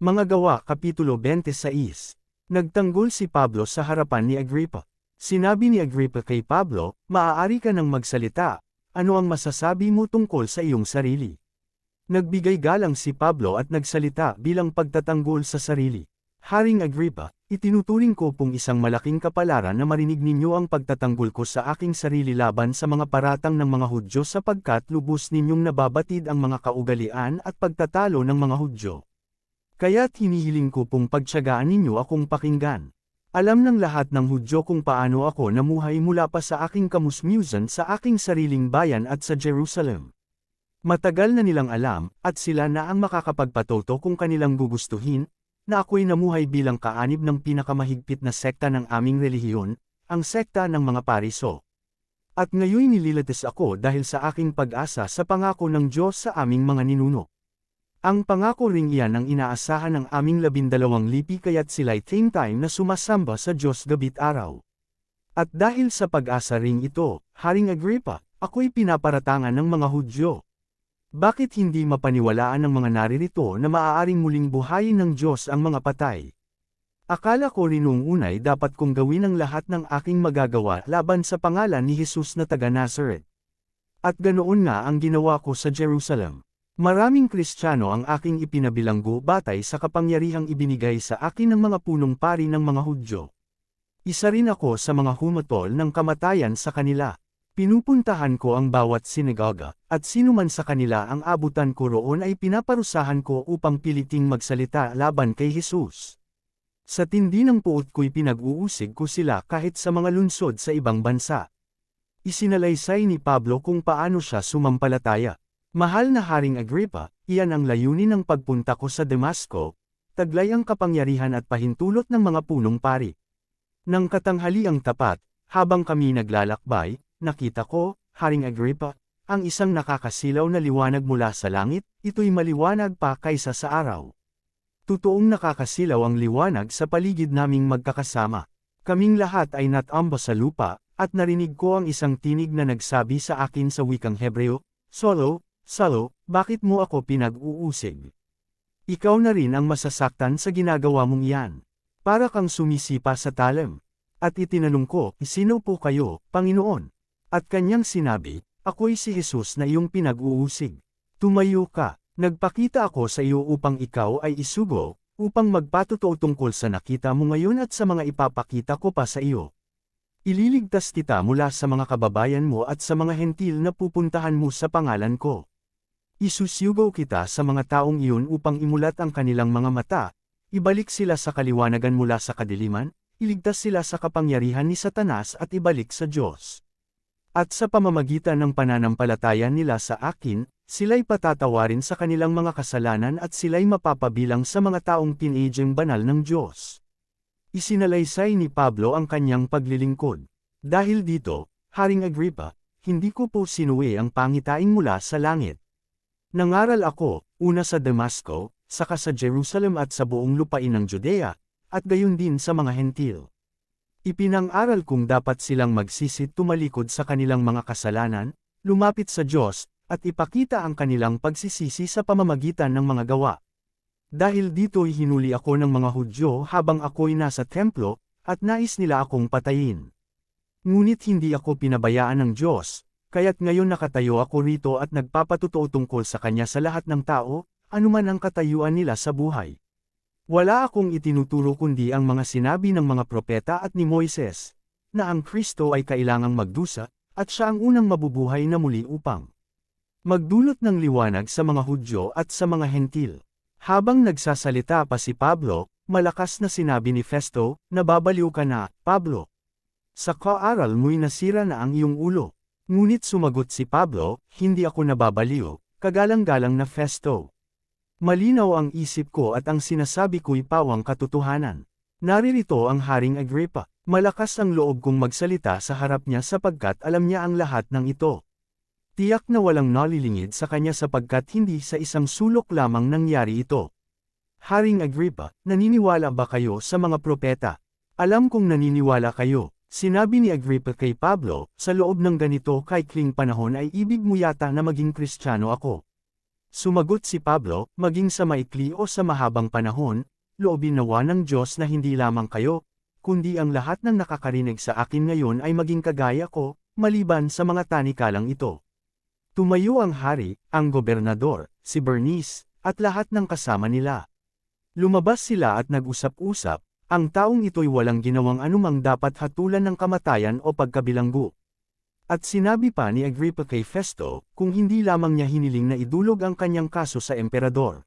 Mga Gawa Kapitulo 26. Nagtanggol si Pablo sa harapan ni Agrippa. Sinabi ni Agrippa kay Pablo, "Maaari ka nang magsalita, ano ang masasabi mo tungkol sa iyong sarili?" Nagbigay galang si Pablo at nagsalita bilang pagtatanggol sa sarili. "Haring Agrippa, itinuturing ko pong isang malaking kapalaran na marinig ninyo ang pagtatanggol ko sa aking sarili laban sa mga paratang ng mga Hudyo sapagkat lubos ninyong nababatid ang mga kaugalian at pagtatalo ng mga Hudyo. Kaya't hinihiling ko pong pagtiyagaan ninyo akong pakinggan. Alam ng lahat ng Hudyo kung paano ako namuhay mula pa sa aking kamusmusan sa aking sariling bayan at sa Jerusalem. Matagal na nilang alam, at sila na ang makakapagpatoto kung kanilang gugustuhin, na ako'y namuhay bilang kaanib ng pinakamahigpit na sekta ng aming relihiyon, ang sekta ng mga Pariso. At ngayon nililates ako dahil sa aking pag-asa sa pangako ng Diyos sa aming mga ninuno. Ang pangako ring iyan ang inaasahan ng aming 12 lipi kaya't sila'y time na sumasamba sa Diyos gabit araw. At dahil sa pag-asa ring ito, Haring Agrippa, ako'y pinaparatangan ng mga Hudyo. Bakit hindi mapaniwalaan ng mga naririto na maaaring muling buhayin ng Diyos ang mga patay? Akala ko rin noong unay dapat kong gawin ang lahat ng aking magagawa laban sa pangalan ni Jesus na taga Nazareth. At ganoon nga ang ginawa ko sa Jerusalem. Maraming Kristiyano ang aking ipinabilanggo batay sa kapangyarihang ibinigay sa akin ng mga punong pari ng mga Hudyo. Isa rin ako sa mga humatol ng kamatayan sa kanila. Pinupuntahan ko ang bawat sinagoga, at sino man sa kanila ang abutan ko roon ay pinaparusahan ko upang piliting magsalita laban kay Jesus. Sa tindi ng puot ko'y pinag-uusig ko sila kahit sa mga lungsod sa ibang bansa. Isinalaysay ni Pablo kung paano siya sumampalataya. "Mahal na Haring Agrippa, iyan ang layunin ng pagpunta ko sa Damasco, taglay ang kapangyarihan at pahintulot ng mga punong pari. Nang katanghaliang tapat, habang kami naglalakbay, nakita ko, Haring Agrippa, ang isang nakakasilaw na liwanag mula sa langit, ito'y maliwanag pa kaysa sa araw. Totoong nakakasilaw ang liwanag sa paligid naming magkakasama. Kaming lahat ay natamba sa lupa, at narinig ko ang isang tinig na nagsabi sa akin sa wikang Hebreo, Saulo, bakit mo ako pinag-uusig? Ikaw na rin ang masasaktan sa ginagawa mong iyan. Para kang sumisipa sa talim." At itinanong ko, "Sino po kayo, Panginoon?" At kanyang sinabi, "Ako'y si Jesus na iyong pinag-uusig. Tumayo ka, nagpakita ako sa iyo upang ikaw ay isugo, upang magpatotoo tungkol sa nakita mo ngayon at sa mga ipapakita ko pa sa iyo. Ililigtas kita mula sa mga kababayan mo at sa mga hentil na pupuntahan mo sa pangalan ko. Isusugaw kita sa mga taong iyon upang imulat ang kanilang mga mata, ibalik sila sa kaliwanagan mula sa kadiliman, iligtas sila sa kapangyarihan ni Satanas at ibalik sa Diyos. At sa pamamagitan ng pananampalataya nila sa akin, sila'y patatawarin sa kanilang mga kasalanan at sila'y mapapabilang sa mga taong tinagyang banal ng Diyos." Isinalaysay ni Pablo ang kanyang paglilingkod. "Dahil dito, Haring Agrippa, hindi ko po sinuwi ang pangitain mula sa langit. Nangaral ako, una sa Damasco, saka sa Jerusalem at sa buong lupain ng Judea, at gayon din sa mga hentil. Ipinang-aral kong dapat silang magsisit tumalikod sa kanilang mga kasalanan, lumapit sa Diyos, at ipakita ang kanilang pagsisisi sa pamamagitan ng mga gawa. Dahil dito'y hinuli ako ng mga Hudyo habang ako'y nasa templo, at nais nila akong patayin. Ngunit hindi ako pinabayaan ng Diyos, kaya't ngayon nakatayo ako rito at nagpapatotoo tungkol sa Kanya sa lahat ng tao, anuman ang katayuan nila sa buhay. Wala akong itinuturo kundi ang mga sinabi ng mga propeta at ni Moises, na ang Kristo ay kailangang magdusa, at siya ang unang mabubuhay na muli upang magdulot ng liwanag sa mga Hudyo at sa mga hentil." Habang nagsasalita pa si Pablo, malakas na sinabi ni Festo, "Nababaliw ka na, Pablo. Sa kaaral mo'y nasira na ang iyong ulo." Ngunit sumagot si Pablo, "Hindi ako nababaliw, kagalang-galang na Festo. Malinaw ang isip ko at ang sinasabi ko'y pawang katotohanan." Naririto ang Haring Agrippa. Malakas ang loob kong magsalita sa harap niya sapagkat alam niya ang lahat ng ito. Tiyak na walang nalilingid sa kanya sapagkat hindi sa isang sulok lamang nangyari ito. "Haring Agrippa, naniniwala ba kayo sa mga propeta?" "Alam kong naniniwala kayo," sinabi ni Agrippa kay Pablo, "sa loob ng ganito kaikling panahon ay ibig mo yata na maging Kristiyano ako." Sumagot si Pablo, maging sa maikli o sa mahabang panahon, loobin nawa ng Diyos na hindi lamang kayo, kundi ang lahat ng nakakarinig sa akin ngayon ay maging kagaya ko, maliban sa mga tanikalang ito. Tumayo ang hari, ang gobernador, si Bernice, at lahat ng kasama nila. Lumabas sila at nag-usap-usap, ang taong ito'y walang ginawang anumang dapat hatulan ng kamatayan o pagkabilanggo. At sinabi pa ni Agrippa kay Festo, kung hindi lamang niya hiniling na idulog ang kanyang kaso sa emperador.